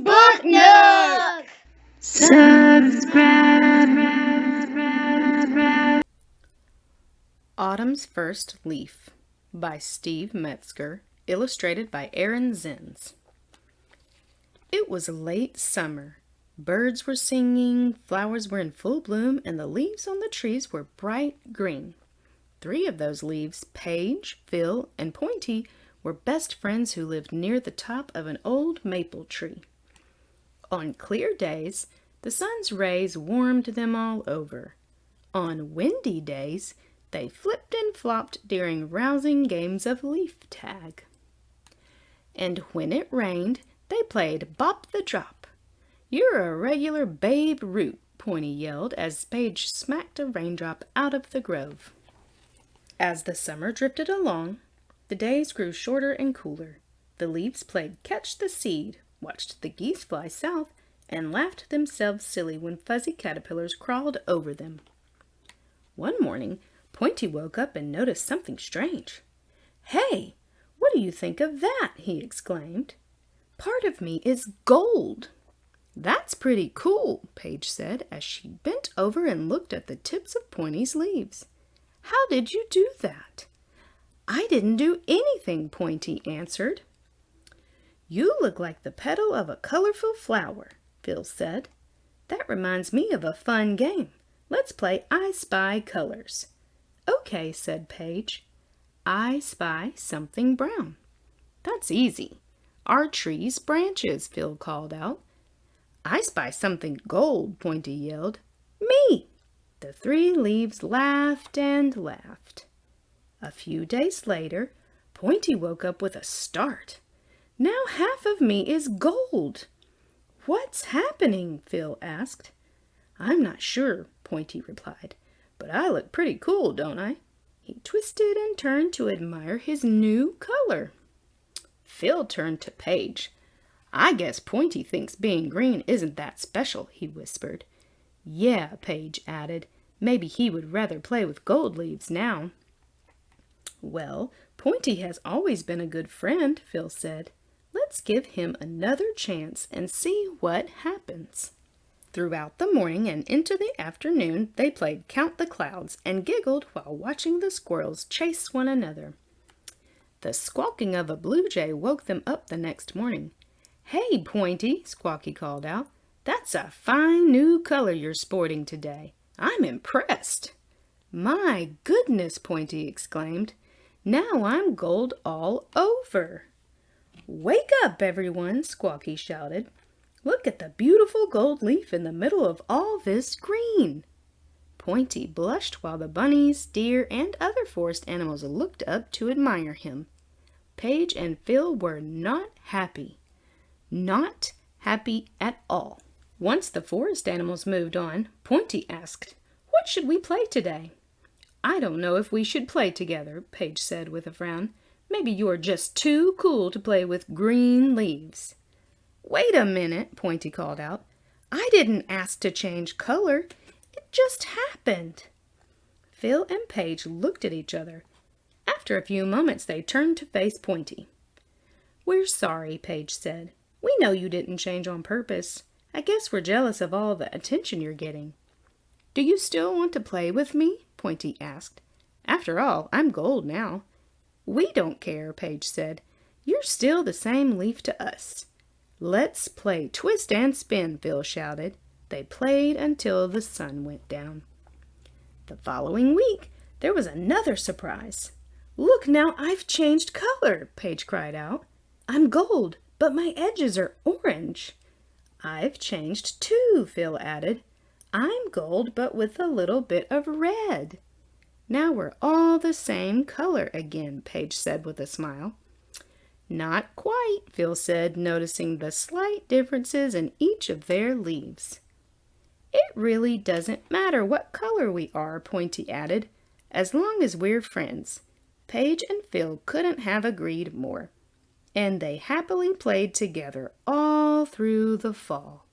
Book Nook! Subscribe. Autumn's First Leaf by Steve Metzger, illustrated by Aaron Zenz. It was late summer. Birds were singing, flowers were in full bloom, and the leaves on the trees were bright green. 3 of those leaves, Paige, Phil, and Pointy, were best friends who lived near the top of an old maple tree. On clear days, the sun's rays warmed them all over. On windy days, they flipped and flopped during rousing games of leaf tag. And when it rained, they played Bop the Drop. "You're a regular Babe Ruth," Pointy yelled as Paige smacked a raindrop out of the grove. As the summer drifted along, the days grew shorter and cooler. The leaves played Catch the Seed, watched the geese fly south, and laughed themselves silly when fuzzy caterpillars crawled over them. One morning, Pointy woke up and noticed something strange. "Hey, what do you think of that?" he exclaimed. "Part of me is gold." "That's pretty cool," Paige said as she bent over and looked at the tips of Pointy's leaves. "How did you do that?" "I didn't do anything," Pointy answered. "You look like the petal of a colorful flower," Phil said. "That reminds me of a fun game. Let's play I Spy Colors." "Okay," said Paige. "I spy something brown." "That's easy. Our tree's branches," Phil called out. "I spy something gold," Pointy yelled. "Me!" The 3 leaves laughed and laughed. A few days later, Pointy woke up with a start. "Now half of me is gold." "What's happening?" Phil asked. "I'm not sure," Pointy replied, "but I look pretty cool, don't I?" He twisted and turned to admire his new color. Phil turned to Paige. "I guess Pointy thinks being green isn't that special," he whispered. "Yeah," Paige added, "maybe he would rather play with gold leaves now." "Well, Pointy has always been a good friend," Phil said. "Let's give him another chance and see what happens." Throughout the morning and into the afternoon, they played Count the Clouds and giggled while watching the squirrels chase one another. The squawking of a blue jay woke them up the next morning. "Hey, Pointy," Squawky called out. "That's a fine new color you're sporting today. I'm impressed." "My goodness," Pointy exclaimed. "Now I'm gold all over." "Wake up, everyone," Squawky shouted. "Look at the beautiful gold leaf in the middle of all this green." Pointy blushed while the bunnies, deer, and other forest animals looked up to admire him. Paige and Phil were not happy. Not happy at all. Once the forest animals moved on, Pointy asked, "What should we play today?" "I don't know if we should play together," Paige said with a frown. "Maybe you're just too cool to play with green leaves." "Wait a minute," Pointy called out. "I didn't ask to change color. It just happened." Phil and Paige looked at each other. After a few moments, they turned to face Pointy. "We're sorry," Paige said. "We know you didn't change on purpose. I guess we're jealous of all the attention you're getting." "Do you still want to play with me?" Pointy asked. "After all, I'm gold now." "We don't care," Paige said. "You're still the same leaf to us." "Let's play twist and spin," Phil shouted. They played until the sun went down. The following week, there was another surprise. "Look, now I've changed color," Paige cried out. "I'm gold, but my edges are orange." "I've changed too," Phil added. "I'm gold, but with a little bit of red." "Now we're all the same color again," Paige said with a smile. "Not quite," Phil said, noticing the slight differences in each of their leaves. "It really doesn't matter what color we are," Pointy added, "as long as we're friends." Paige and Phil couldn't have agreed more, and they happily played together all through the fall.